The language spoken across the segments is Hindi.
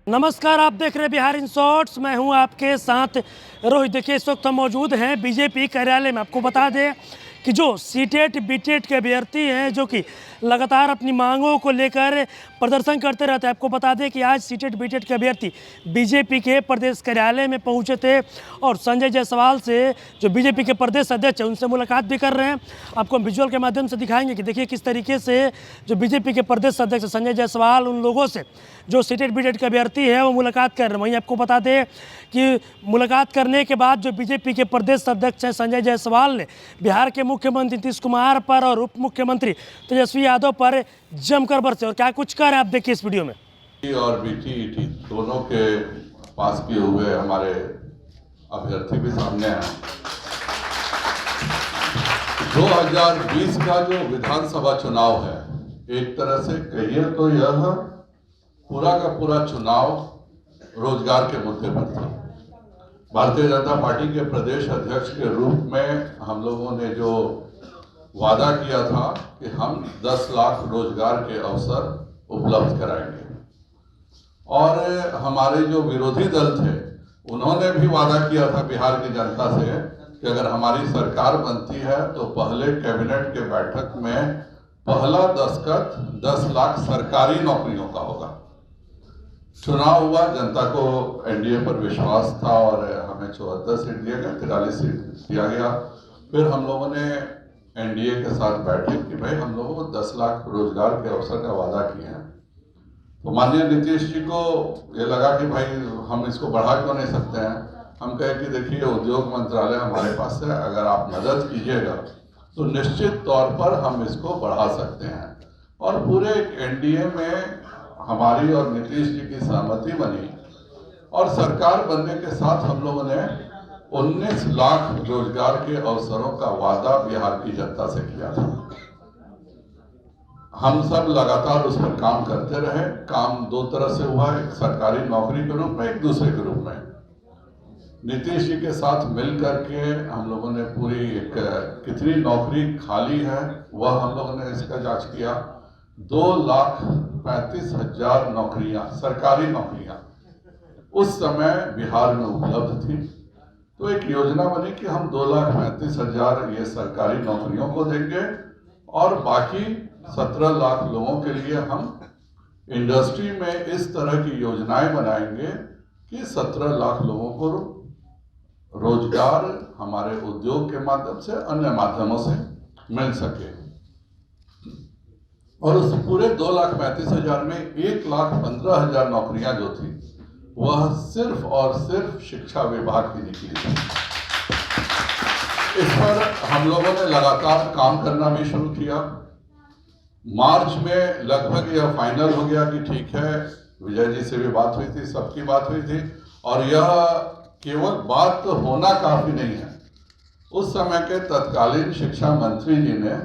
नमस्कार, आप देख रहे हैं बिहार इन शॉर्ट्स। मैं हूं आपके साथ रोहित। देखिए, इस वक्त हम मौजूद हैं बीजेपी कार्यालय में। आपको बता दें कि जो सीटेट बीटेट के अभ्यर्थी हैं जो कि लगातार अपनी मांगों को लेकर प्रदर्शन करते रहते हैं। आपको बता दें कि आज सीटेट बीटेट के अभ्यर्थी बीजेपी के प्रदेश कार्यालय में पहुंचे थे और संजय जायसवाल से, जो बीजेपी के प्रदेश अध्यक्ष हैं, उनसे मुलाकात भी कर रहे हैं। आपको हम विजुअल के माध्यम से दिखाएंगे कि देखिए किस तरीके से जो बीजेपी के प्रदेश अध्यक्ष संजय जायसवाल उन लोगों से जो सीटेट बीटेट के अभ्यर्थी है वो मुलाकात कर रहे हैं। वहीं आपको बता दें कि मुलाकात करने के बाद जो बीजेपी के प्रदेश अध्यक्ष हैं संजय जायसवाल ने बिहार के मुख्यमंत्री नीतीश कुमार पर और उप मुख्यमंत्री तेजस्वी यादव पर जमकर बरसे। और क्या कुछ कर रहे हैं आप देखिए इस वीडियो में। और बीटीईटी दोनों के पास किए हुए हमारे अभ्यर्थी भी सामने हैं। 2020 का जो विधानसभा चुनाव है, एक तरह से कहिए तो यह पूरा का पूरा चुनाव रोजगार के मुद्दे पर था। भारतीय जनता पार्टी के प्रदेश अध्यक्ष के रूप में हम लोगों ने जो वादा किया था कि हम 10 लाख रोजगार के अवसर उपलब्ध कराएंगे, और हमारे जो विरोधी दल थे उन्होंने भी वादा किया था बिहार की जनता से कि अगर हमारी सरकार बनती है तो पहले कैबिनेट के बैठक में पहला दस्तखत 10 लाख सरकारी नौकरियों का होगा। चुनाव हुआ, जनता को एनडीए पर विश्वास था और हमें 74 सीट दिए गए, 43 सीट दिया गया। फिर हम लोगों ने एनडीए के साथ बैठे कि भाई हम लोगों को 10 लाख रोजगार के अवसर का वादा किए हैं। तो माननीय नीतीश जी को ये लगा कि भाई हम इसको बढ़ा क्यों नहीं सकते हैं। हम कहे कि देखिए, उद्योग मंत्रालय हमारे पास है, अगर आप मदद कीजिएगा तो निश्चित तौर पर हम इसको बढ़ा सकते हैं। और पूरे एनडीए में हमारी और नीतीश जी की सहमति बनी और सरकार बनने के साथ हम लोगों ने 19 लाख रोजगार के अवसरों का वादा बिहार की जनता से किया था। हम सब लगातार उस पर काम करते रहे। काम दो तरह से हुआ, एक सरकारी नौकरी के रूप में, एक दूसरे के रूप में। नीतीश जी के साथ मिल करके हम लोगों ने पूरी कितनी नौकरी खाली है वह हम लोगों ने इसका जांच किया। 2,35,000 नौकरियां, सरकारी नौकरियां उस समय बिहार में उपलब्ध थी। तो एक योजना बनी कि हम 2,35,000 ये सरकारी नौकरियों को देंगे और बाकी 17 लाख लोगों के लिए हम इंडस्ट्री में इस तरह की योजनाएं बनाएंगे कि 17 लाख लोगों को रोजगार हमारे उद्योग के माध्यम से, अन्य माध्यमों से मिल सके। और उस पूरे 2,35,000 में 1,15,000 नौकरियां जो थी वह सिर्फ और सिर्फ शिक्षा विभाग की निकली थी। इस पर हम लोगों ने लगातार काम करना भी शुरू किया। मार्च में लगभग यह फाइनल हो गया कि ठीक है, विजय जी से भी बात हुई थी, सबकी बात हुई थी, और यह केवल बात तो होना काफी नहीं है। उस समय के तत्कालीन शिक्षा मंत्री जी ने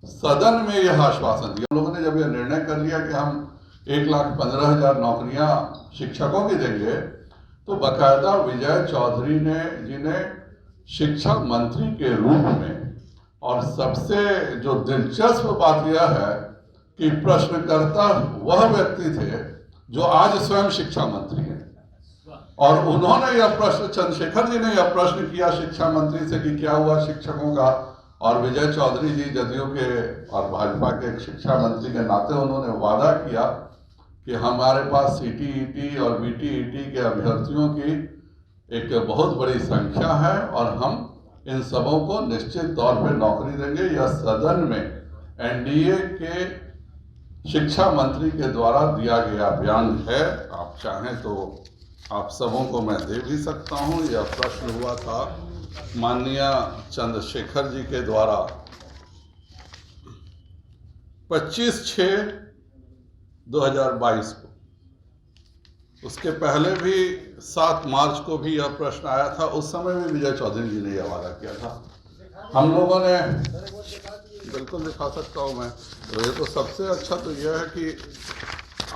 सदन में यह आश्वासन दिया। हम लोगों ने जब यह निर्णय कर लिया कि हम 1,15,000 नौकरियां शिक्षकों की देंगे, तो बकायदा विजय चौधरी जी ने शिक्षा मंत्री के रूप में, और सबसे जो दिलचस्प बात यह है कि प्रश्नकर्ता वह व्यक्ति थे जो आज स्वयं शिक्षा मंत्री हैं, और उन्होंने यह प्रश्न, चंद्रशेखर जी ने यह प्रश्न किया शिक्षा मंत्री से कि क्या हुआ शिक्षकों का, और विजय चौधरी जी जदयू के और भाजपा के एक शिक्षा मंत्री के नाते उन्होंने वादा किया कि हमारे पास सीटीईटी और बीटीईटी के अभ्यर्थियों की एक बहुत बड़ी संख्या है और हम इन सबों को निश्चित तौर पर नौकरी देंगे। यह सदन में एनडीए के शिक्षा मंत्री के द्वारा दिया गया बयान है। आप चाहें तो आप सबों को मैं दे भी सकता हूं। यह प्रश्न हुआ था माननीय चंद्रशेखर जी के द्वारा 25/6/2022 को। उसके पहले भी 7 मार्च को भी यह प्रश्न आया था। उस समय भी विजय चौधरी जी ने यह वादा किया था। हम लोगों ने, बिल्कुल दिखा सकता हूं मैं, तो ये तो सबसे अच्छा तो यह है कि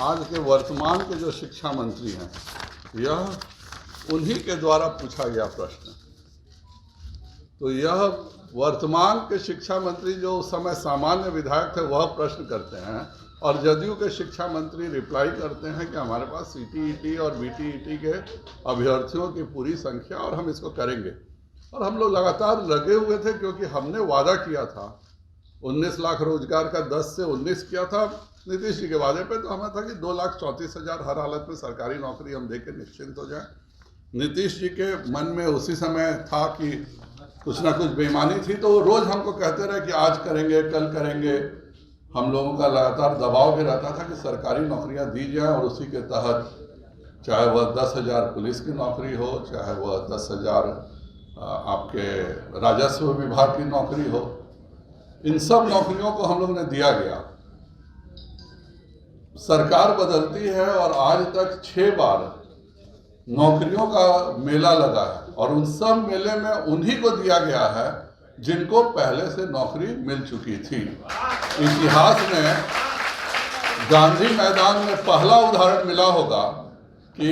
आज के वर्तमान के जो शिक्षा मंत्री हैं, यह उन्हीं के द्वारा पूछा गया प्रश्न। तो यह वर्तमान के शिक्षा मंत्री जो उस समय सामान्य विधायक थे वह प्रश्न करते हैं, और जदयू के शिक्षा मंत्री रिप्लाई करते हैं कि हमारे पास सीटीईटी और बीटीईटी के अभ्यर्थियों की पूरी संख्या और हम इसको करेंगे। और हम लोग लगातार लगे हुए थे क्योंकि हमने वादा किया था 19 लाख रोजगार का 10 से 19 किया था नीतीश जी के वादे पे, तो हमें था कि 2,34,000 हर हालत में सरकारी नौकरी हम देके निश्चिंत हो जाएं। नीतीश जी के मन में उसी समय था कि कुछ ना कुछ बेईमानी थी, तो वो रोज हमको कहते रहे कि आज करेंगे कल करेंगे। हम लोगों का लगातार दबाव भी रहता था कि सरकारी नौकरियां दी जाएं और उसी के तहत चाहे वह 10,000 पुलिस की नौकरी हो, चाहे वह 10,000 आपके राजस्व विभाग की नौकरी हो, इन सब नौकरियों को हम लोग ने दिया गया। सरकार बदलती है और आज तक 6 बार नौकरियों का मेला लगा है और उन सब मेले में उन्हीं को दिया गया है जिनको पहले से नौकरी मिल चुकी थी। इतिहास में गांधी मैदान में पहला उदाहरण मिला होगा कि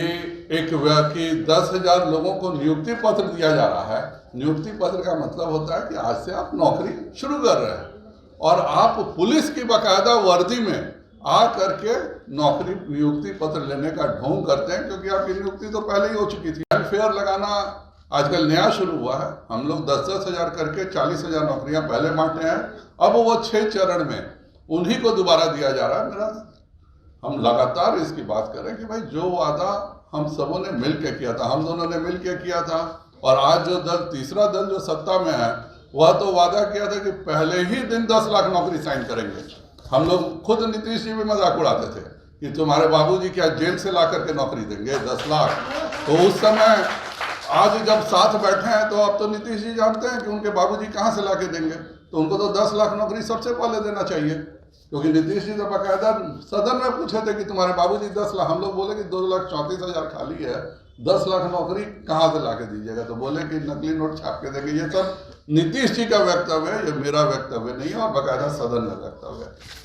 एक व्यक्ति 10,000 लोगों को नियुक्ति पत्र दिया जा रहा है। नियुक्ति पत्र का मतलब होता है कि आज से आप नौकरी शुरू कर रहे हैं और आप पुलिस की बाकायदा वर्दी में आ करके नौकरी नियुक्ति पत्र लेने का ढोंग करते हैं, क्योंकि आपकी नियुक्ति तो पहले ही हो चुकी थी। फेयर लगाना आजकल नया शुरू हुआ है। हम लोग 10-10 हजार करके 40,000 नौकरियां पहले बांटे हैं, अब वो 6 चरण में उन्हीं को दोबारा दिया जा रहा है। मेरा हम लगातार इसकी बात करें कि भाई जो वादा हम सबों ने मिल के किया था, हम दोनों ने मिल के किया था, और आज जो दल तीसरा दल जो सत्ता में है वह तो वादा किया था कि पहले ही दिन 10 लाख नौकरी साइन करेंगे। हम लोग खुद नीतीश जी भी मजाक उड़ाते थे कि तुम्हारे बाबूजी क्या जेल से ला करके नौकरी देंगे 10 लाख। तो उस समय आज जब साथ बैठे हैं तो अब तो नीतीश जी जानते हैं कि उनके बाबूजी कहाँ से ला के देंगे, तो उनको तो 10 लाख नौकरी सबसे पहले देना चाहिए, क्योंकि नीतीश जी तो बाकायदा सदन में पूछे थे कि तुम्हारे बाबूजी 10 लाख, हम लोग बोले कि 2,34,000 खाली है, 10 लाख नौकरी कहाँ से ला के दीजिएगा, तो बोले कि नकली नोट छाप के देंगे। ये सब नीतीश जी का वक्तव्य है, ये मेरा वक्तव्य नहीं है और बाकायदा सदन में वक्तव्य है।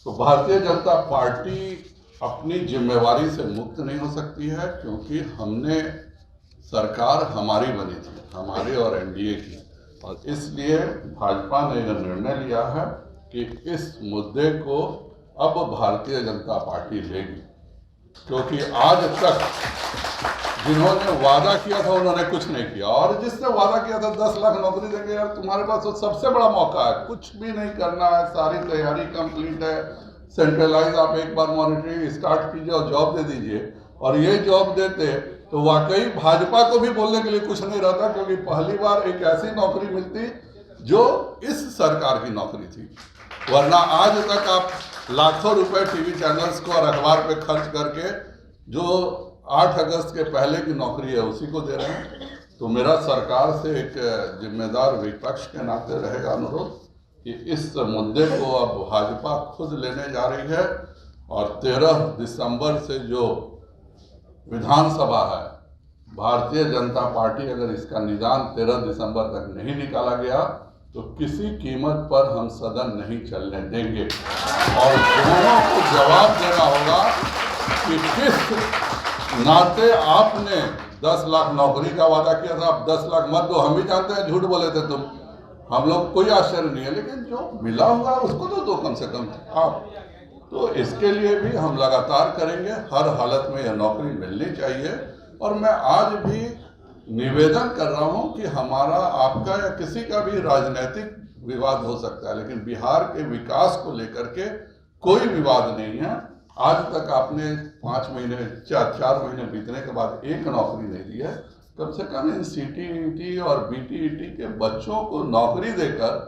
तो भारतीय जनता पार्टी अपनी जिम्मेवारी से मुक्त नहीं हो सकती है, क्योंकि हमने सरकार हमारी बनी थी, हमारी और एनडीए की, और इसलिए भाजपा ने यह निर्णय लिया है कि इस मुद्दे को अब भारतीय जनता पार्टी लेगी, क्योंकि आज तक जिन्होंने वादा किया था उन्होंने कुछ नहीं किया। और जिसने वादा किया था 10 लाख नौकरी देंगे, यार तुम्हारे पास तो सबसे बड़ा मौका है, कुछ भी नहीं करना है, सारी तैयारी कंप्लीट है, सेंट्रलाइज आप एक बार मॉनिटरिंग स्टार्ट कीजिए और जॉब दे दीजिए। और ये जॉब देते तो वाकई भाजपा को भी बोलने के लिए कुछ नहीं रहता, क्योंकि पहली बार एक ऐसी नौकरी मिलती जो इस सरकार की नौकरी थी। वरना आज तक आप लाखों रुपए टीवी चैनल्स को और अखबार पे खर्च करके जो 8 अगस्त के पहले की नौकरी है उसी को दे रहे हैं। तो मेरा सरकार से एक जिम्मेदार विपक्ष के नाते रहेगा अनुरोध कि इस मुद्दे को अब भाजपा खुद लेने जा रही है, और 13 दिसंबर से जो विधानसभा है, भारतीय जनता पार्टी अगर इसका निदान 13 दिसंबर तक नहीं निकाला गया तो किसी कीमत पर हम सदन नहीं चलने देंगे। और दोनों को जवाब देना होगा कि किस नाते आपने 10 लाख नौकरी का वादा किया था, अब 10 लाख मत दो, हम भी जानते हैं झूठ बोले थे तुम, हम लोग कोई आश्चर्य नहीं है, लेकिन जो मिला होगा उसको तो दो कम से कम आप। तो इसके लिए भी हम लगातार करेंगे, हर हालत में यह नौकरी मिलनी चाहिए। और मैं आज भी निवेदन कर रहा हूं कि हमारा आपका या किसी का भी राजनीतिक विवाद हो सकता है, लेकिन बिहार के विकास को लेकर के कोई विवाद नहीं है। आज तक आपने 5 महीने 4 महीने बीतने के बाद एक नौकरी नहीं दी है। कम से कम इन सीटीईटी और बीटीईटी के बच्चों को नौकरी देकर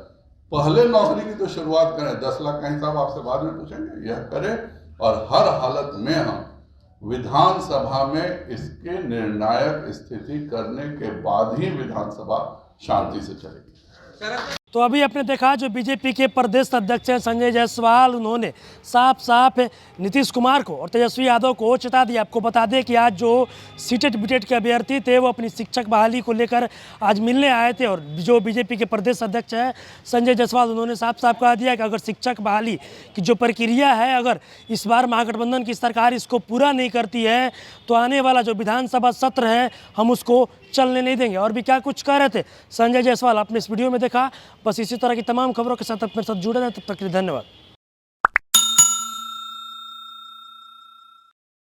पहले नौकरी की तो शुरुआत करें। 10 लाख का हिसाब आपसे बाद में पूछेंगे, यह करें और हर हालत में हम विधानसभा में इसके निर्णायक स्थिति करने के बाद ही विधानसभा शांति से चलेगी। तो अभी आपने देखा जो बीजेपी के प्रदेश अध्यक्ष हैं संजय जायसवाल, उन्होंने साफ साफ नीतीश कुमार को और तेजस्वी यादव को चेता दिया। आपको बता दें कि आज जो सीटेट बीटेट के अभ्यर्थी थे वो अपनी शिक्षक बहाली को लेकर आज मिलने आए थे, और जो बीजेपी के प्रदेश अध्यक्ष हैं संजय जायसवाल, उन्होंने साफ साफ कहा दिया कि अगर शिक्षक बहाली की जो प्रक्रिया है, अगर इस बार महागठबंधन की सरकार इसको पूरा नहीं करती है तो आने वाला जो विधानसभा सत्र है हम उसको चलने नहीं देंगे। और भी क्या कुछ कह रहे थे संजय जायसवाल आपने इस वीडियो में देखा। बस इसी तरह की तमाम खबरों के साथ अपने साथ जुड़े रहें, तब तक के लिए धन्यवाद।